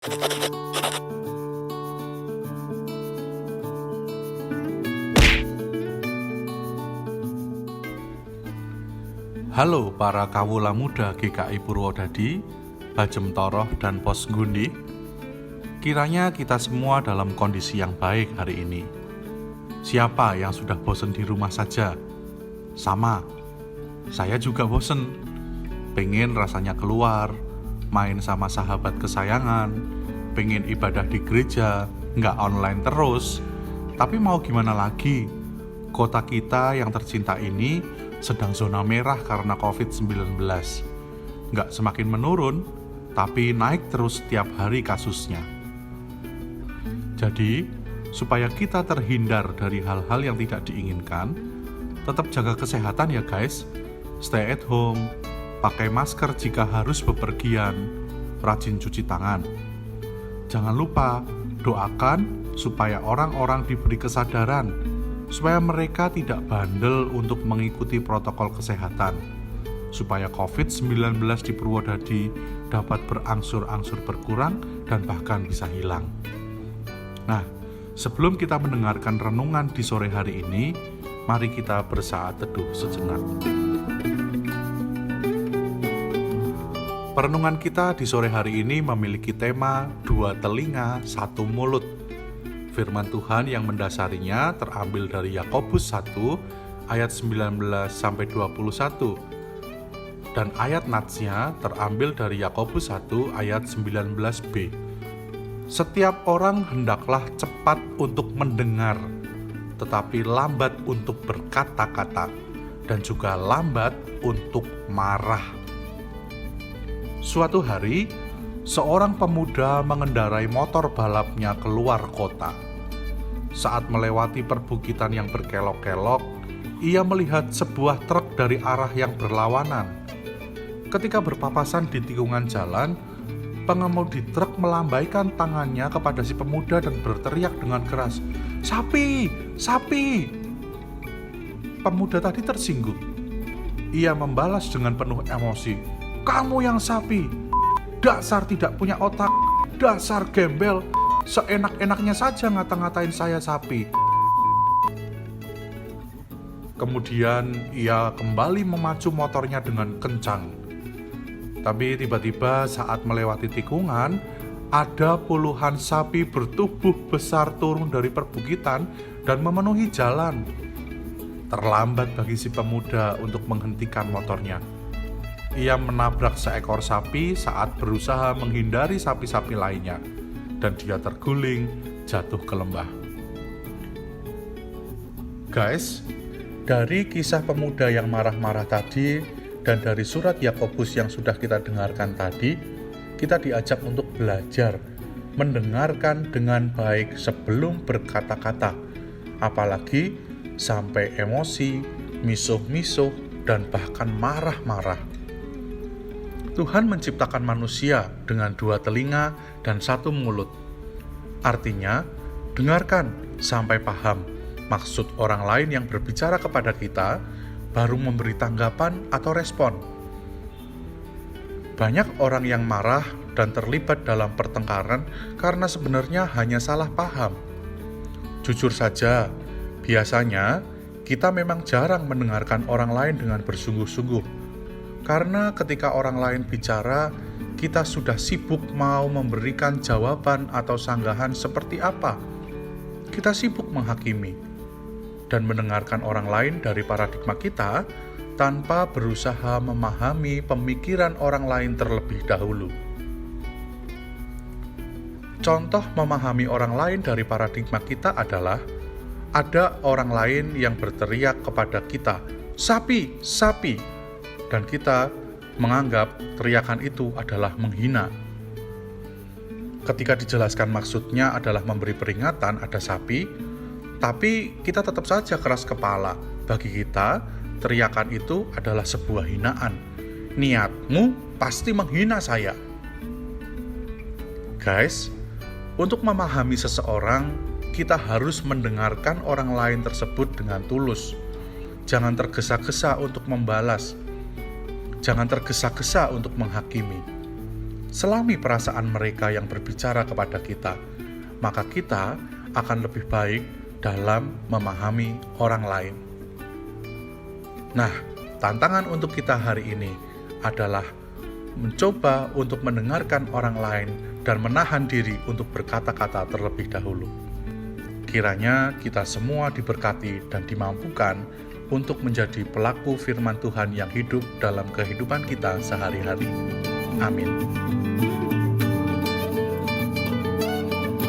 Halo para kawula muda GKI Purwodadi, Bajem Toroh dan Pos Nggundi. Kiranya kita semua dalam kondisi yang baik hari ini. Siapa yang sudah bosan di rumah saja? Sama, saya juga bosan. Pengen rasanya keluar, main sama sahabat kesayangan, pengen ibadah di gereja, nggak online terus. Tapi mau gimana lagi? Kota kita yang tercinta ini sedang zona merah karena COVID-19. Nggak semakin menurun, tapi naik terus setiap hari kasusnya. Jadi, supaya kita terhindar dari hal-hal yang tidak diinginkan, tetap jaga kesehatan ya guys. Stay at home, pakai masker jika harus bepergian, rajin cuci tangan. Jangan lupa, doakan supaya orang-orang diberi kesadaran supaya mereka tidak bandel untuk mengikuti protokol kesehatan, supaya COVID-19 di Purwodadi dapat berangsur-angsur berkurang dan bahkan bisa hilang. Nah, sebelum kita mendengarkan renungan di sore hari ini, mari kita bersaat teduh sejenak. Perenungan kita di sore hari ini memiliki tema 2 telinga, 1 mulut. Firman Tuhan yang mendasarinya terambil dari Yakobus 1 ayat 19-21 dan ayat natsnya terambil dari Yakobus 1 ayat 19b. Setiap orang hendaklah cepat untuk mendengar, tetapi lambat untuk berkata-kata, dan juga lambat untuk marah. Suatu hari, seorang pemuda mengendarai motor balapnya keluar kota. Saat melewati perbukitan yang berkelok-kelok, ia melihat sebuah truk dari arah yang berlawanan. Ketika berpapasan di tikungan jalan, pengemudi truk melambaikan tangannya kepada si pemuda dan berteriak dengan keras, "Sapi! Sapi!" Pemuda tadi tersinggung. Ia membalas dengan penuh emosi, "Kamu yang sapi! Dasar tidak punya otak, dasar gembel, seenak-enaknya saja ngata-ngatain saya sapi." Kemudian ia kembali memacu motornya dengan kencang. Tapi tiba-tiba saat melewati tikungan, ada puluhan sapi bertubuh besar turun dari perbukitan dan memenuhi jalan. Terlambat bagi si pemuda untuk menghentikan motornya. Ia menabrak seekor sapi saat berusaha menghindari sapi-sapi lainnya, dan dia terguling jatuh ke lembah. Guys, dari kisah pemuda yang marah-marah tadi dan dari surat Yakobus yang sudah kita dengarkan tadi, kita diajak untuk belajar mendengarkan dengan baik sebelum berkata-kata, apalagi sampai emosi, misuh-misuh, dan bahkan marah-marah. Tuhan menciptakan manusia dengan 2 telinga dan 1 mulut. Artinya, dengarkan sampai paham maksud orang lain yang berbicara kepada kita, baru memberi tanggapan atau respon. Banyak orang yang marah dan terlibat dalam pertengkaran karena sebenarnya hanya salah paham. Jujur saja, biasanya kita memang jarang mendengarkan orang lain dengan bersungguh-sungguh. Karena ketika orang lain bicara, kita sudah sibuk mau memberikan jawaban atau sanggahan seperti apa. Kita sibuk menghakimi dan mendengarkan orang lain dari paradigma kita tanpa berusaha memahami pemikiran orang lain terlebih dahulu. Contoh memahami orang lain dari paradigma kita adalah ada orang lain yang berteriak kepada kita, "Sapi, sapi!" Dan kita menganggap teriakan itu adalah menghina. Ketika dijelaskan maksudnya adalah memberi peringatan ada sapi, tapi kita tetap saja keras kepala. Bagi kita, teriakan itu adalah sebuah hinaan. Niatmu pasti menghina saya. Guys, untuk memahami seseorang, kita harus mendengarkan orang lain tersebut dengan tulus. Jangan tergesa-gesa untuk membalas. Jangan tergesa-gesa untuk menghakimi. selami perasaan mereka yang berbicara kepada kita, maka kita akan lebih baik dalam memahami orang lain. Nah, tantangan untuk kita hari ini adalah mencoba untuk mendengarkan orang lain dan menahan diri untuk berkata-kata terlebih dahulu. Kiranya kita semua diberkati dan dimampukan untuk menjadi pelaku firman Tuhan yang hidup dalam kehidupan kita sehari-hari. Amin.